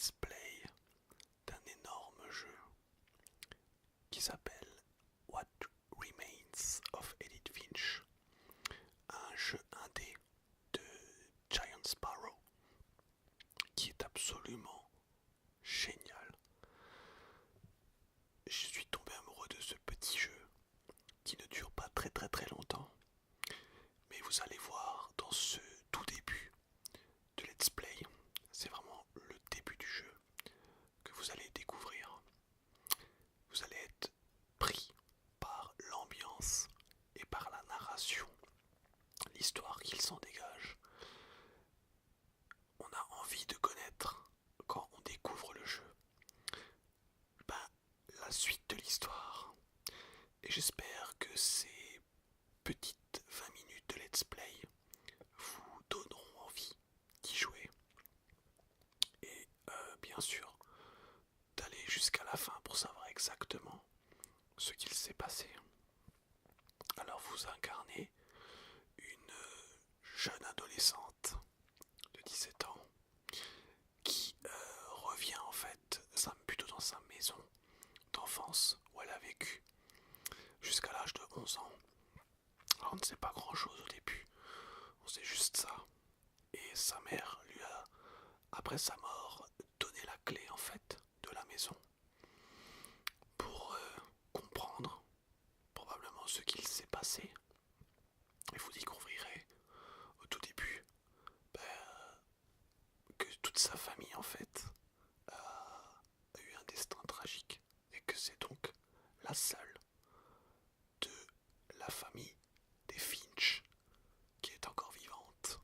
let's play d'un énorme jeu qui s'appelle What Remains of Edith Finch, un jeu indé de Giant Sparrow qui est absolument génial. Je suis tombé amoureux de ce petit jeu qui ne dure pas très longtemps, mais vous allez voir dans ce tout début de let's play, c'est vraiment le début du jeu que vous allez découvrir. Vous allez être pris par l'ambiance et par la narration, l'histoire qu'il s'en dégage. On a envie de connaître, quand on découvre le jeu, la suite de l'histoire. Et j'espère que ces petites 20 minutes de let's play vous donneront envie d'y jouer. Et bien sûr, d'aller jusqu'à la fin pour savoir exactement ce qu'il s'est passé. Alors vous incarnez une jeune adolescente de 17 ans qui revient en fait plutôt dans sa maison d'enfance où elle a vécu jusqu'à l'âge de 11 ans. Alors on ne sait pas grand chose au début, on sait juste ça. Et sa mère lui a, après sa mort, donné la clé en fait de la maison pour comprendre probablement ce qu'il s'est passé. Et vous découvrirez au tout début que toute sa famille en fait a eu un destin tragique et que c'est donc la seule de la famille des Finch qui est encore vivante.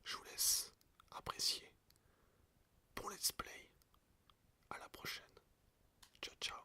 Je vous laisse apprécier. Bon let's play, à la prochaine. Ciao ciao.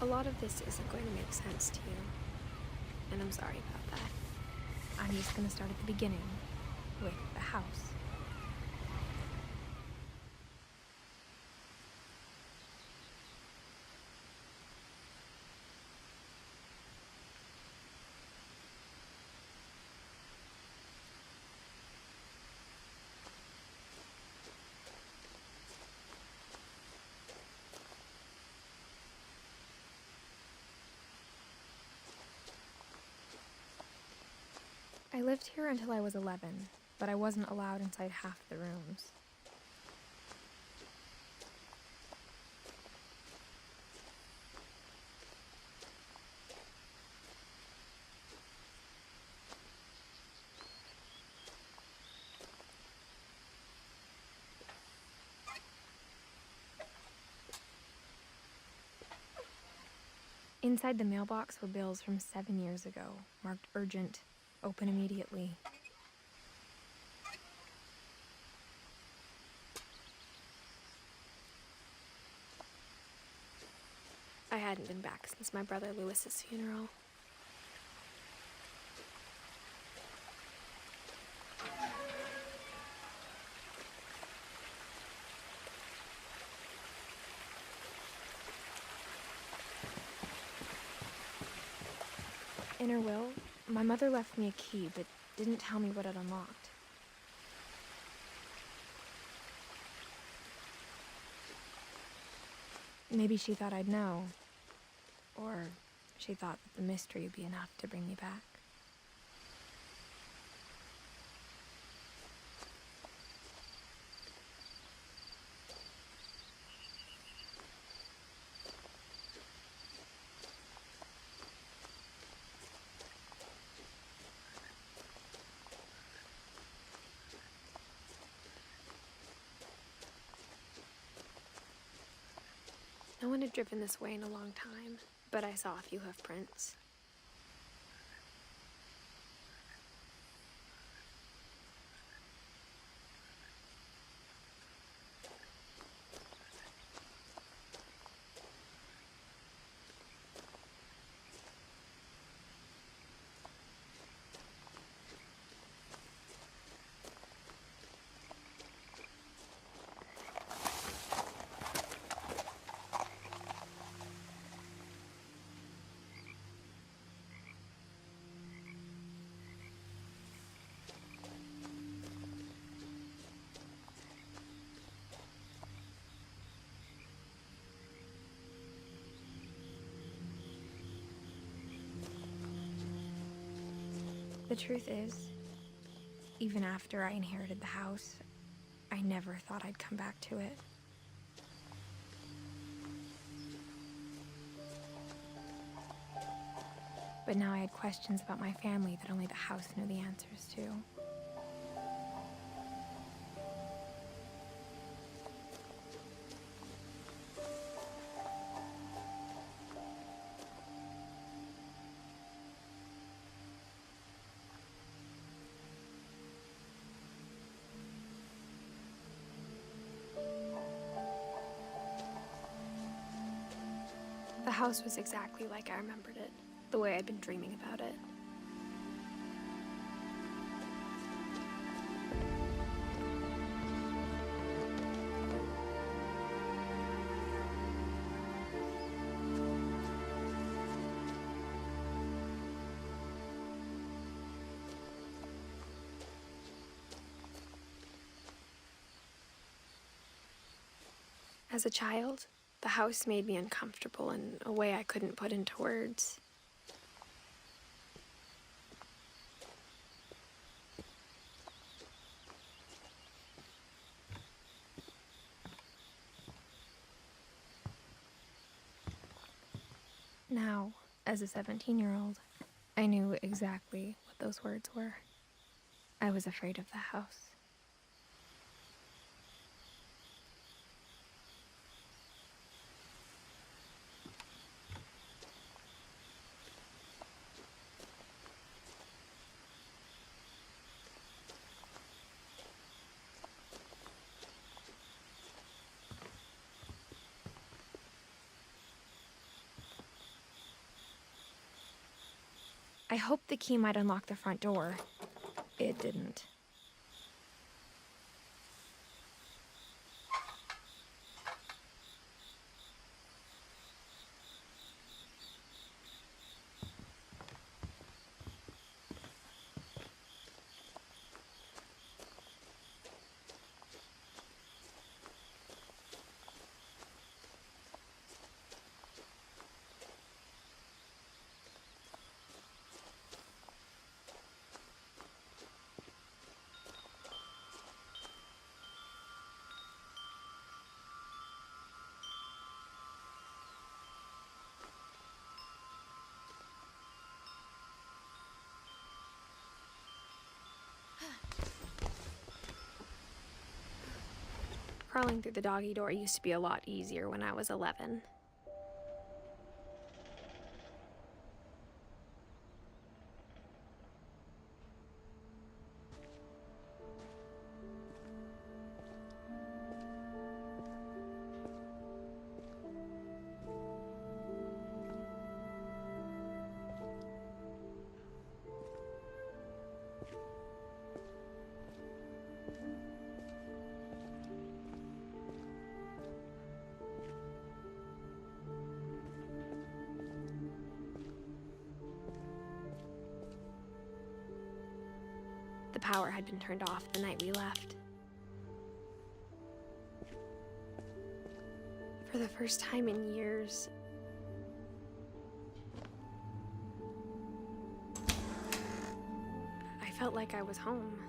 A lot of this isn't going to make sense to you, and I'm sorry about that. I'm just going to start at the beginning, with the house. I lived here until I was 11, but I wasn't allowed inside half the rooms. Inside the mailbox were bills from 7 years ago, marked urgent, open immediately. I hadn't been back since my brother Lewis's funeral. In her will, my mother left me a key, but didn't tell me what it unlocked. Maybe she thought I'd know. Or she thought that the mystery would be enough to bring me back. No one had driven this way in a long time, but I saw a few hoof prints. The truth is, even after I inherited the house, I never thought I'd come back to it. But now I had questions about my family that only the house knew the answers to. The house was exactly like I remembered it, the way I'd been dreaming about it. As a child, the house made me uncomfortable in a way I couldn't put into words. Now, as a 17-year-old, I knew exactly what those words were. I was afraid of the house. I hoped the key might unlock the front door. It didn't. Crawling through the doggy door used to be a lot easier when I was 11. The power had been turned off the night we left. For the first time in years, I felt like I was home.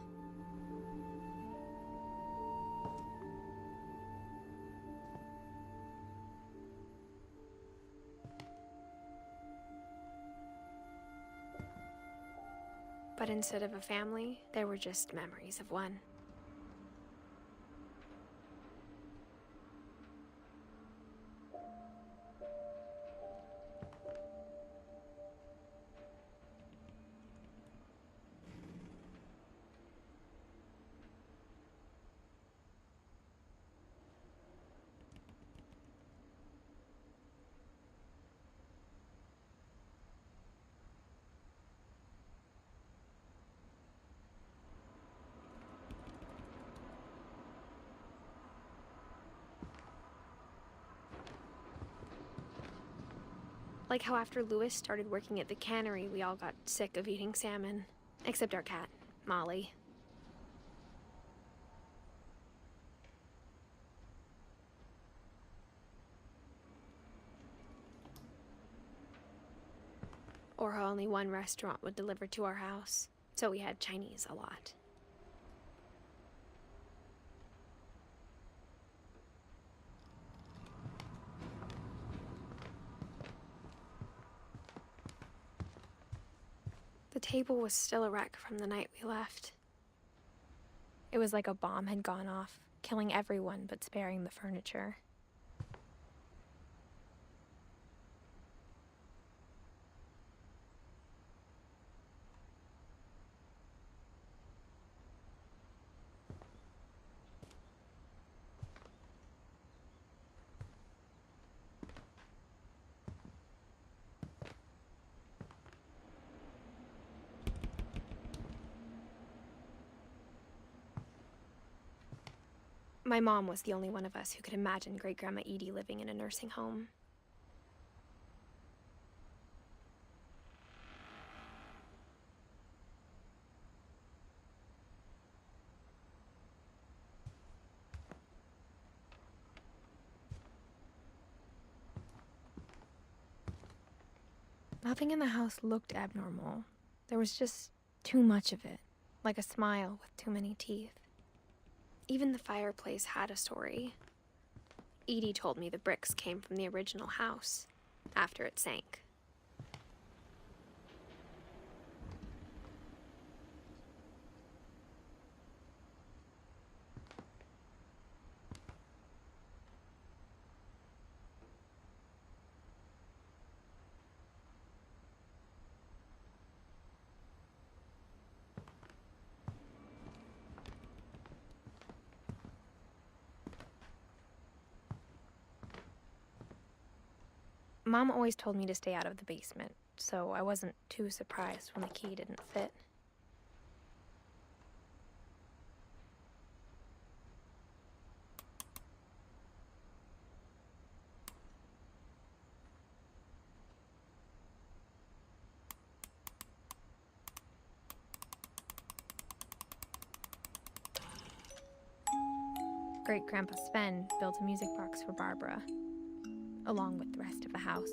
But instead of a family, there were just memories of one. Like how after Lewis started working at the cannery, we all got sick of eating salmon. Except our cat, Molly. Or how only one restaurant would deliver to our house, so we had Chinese a lot. The table was still a wreck from the night we left. It was like a bomb had gone off, killing everyone but sparing the furniture. My mom was the only one of us who could imagine Great-Grandma Edie living in a nursing home. Nothing in the house looked abnormal. There was just too much of it, like a smile with too many teeth. Even the fireplace had a story. Edie told me the bricks came from the original house, after it sank. Mom always told me to stay out of the basement, so I wasn't too surprised when the key didn't fit. Great-Grandpa Sven built a music box for Barbara, along with the rest of the house.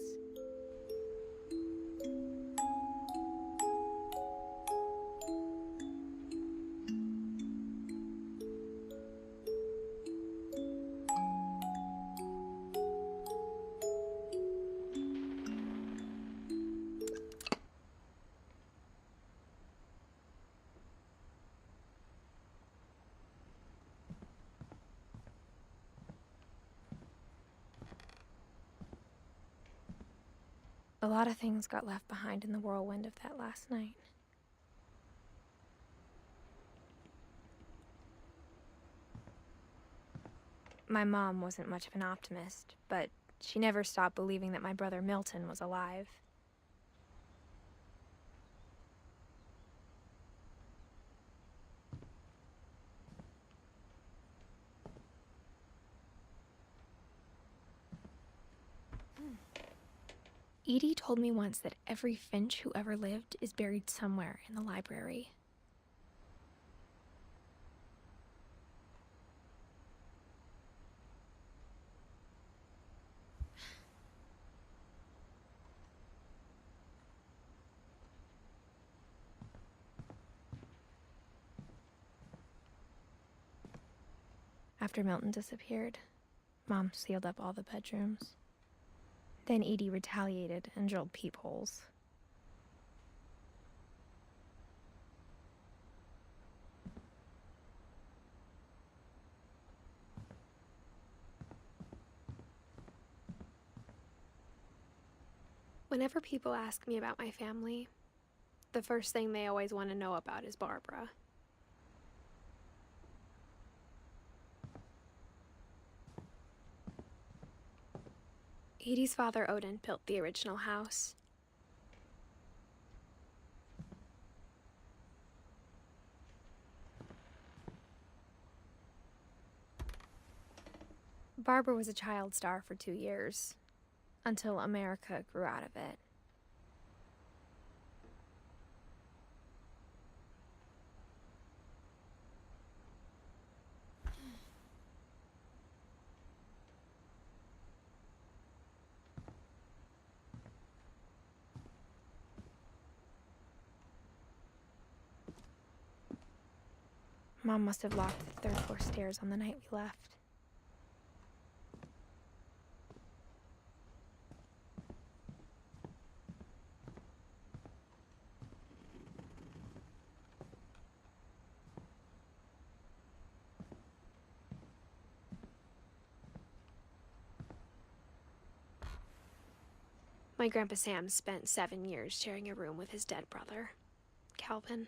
A lot of things got left behind in the whirlwind of that last night. My mom wasn't much of an optimist, but she never stopped believing that my brother Milton was alive. Edie told me once that every Finch who ever lived is buried somewhere in the library. After Milton disappeared, Mom sealed up all the bedrooms. Then Edie retaliated and drilled peepholes. Whenever people ask me about my family, the first thing they always want to know about is Barbara. Edie's father, Odin, built the original house. Barbara was a child star for 2 years, until America grew out of it. Mom must have locked the 3rd floor stairs on the night we left. My Grandpa Sam spent 7 years sharing a room with his dead brother, Calvin.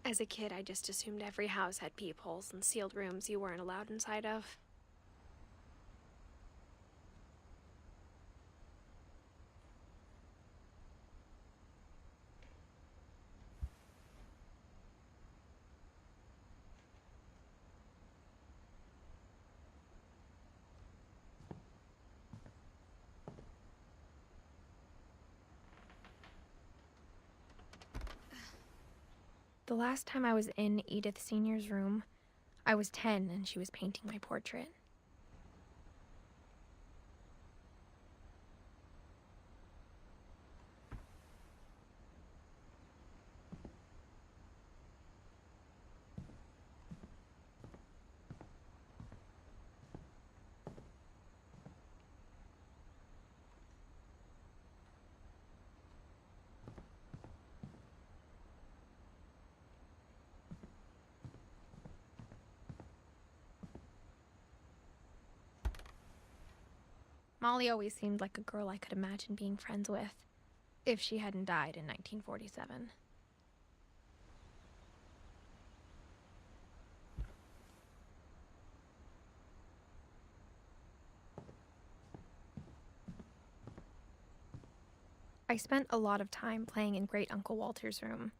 As a kid, I just assumed every house had peepholes and sealed rooms you weren't allowed inside of. The last time I was in Edith Sr.'s room, I was 10 and she was painting my portrait. Molly always seemed like a girl I could imagine being friends with, if she hadn't died in 1947. I spent a lot of time playing in Great Uncle Walter's room.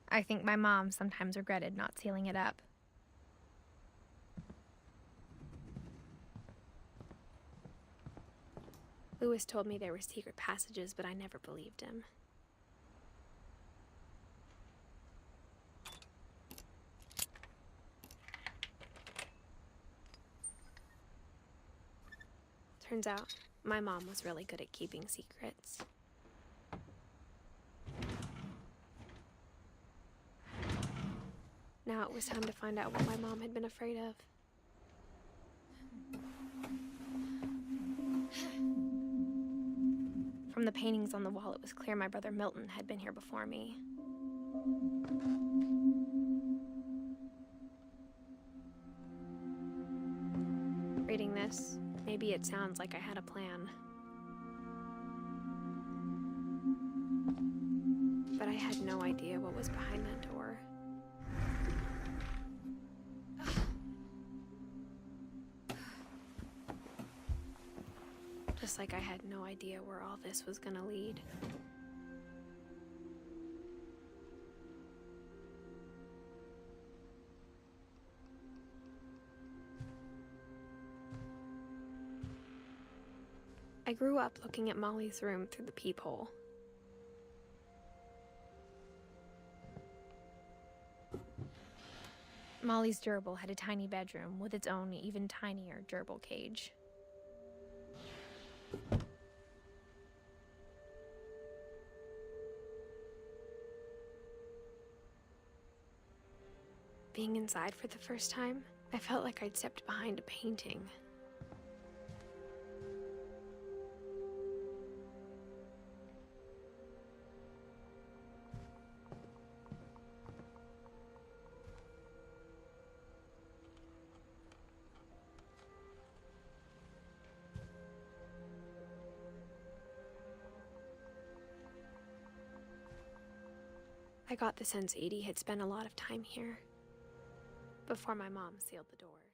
I think my mom sometimes regretted not sealing it up. Lewis told me there were secret passages, but I never believed him. Turns out, my mom was really good at keeping secrets. Now it was time to find out what my mom had been afraid of. From the paintings on the wall, it was clear my brother Milton had been here before me. Reading this, maybe it sounds like I had a plan. But I had no idea what was behind that door. just like I had no idea where all this was gonna lead. I grew up looking at Molly's room through the peephole. Molly's gerbil had a tiny bedroom with its own even tinier gerbil cage. Being inside for the first time, I felt like I'd stepped behind a painting. I got the sense Edie had spent a lot of time here before my mom sealed the doors.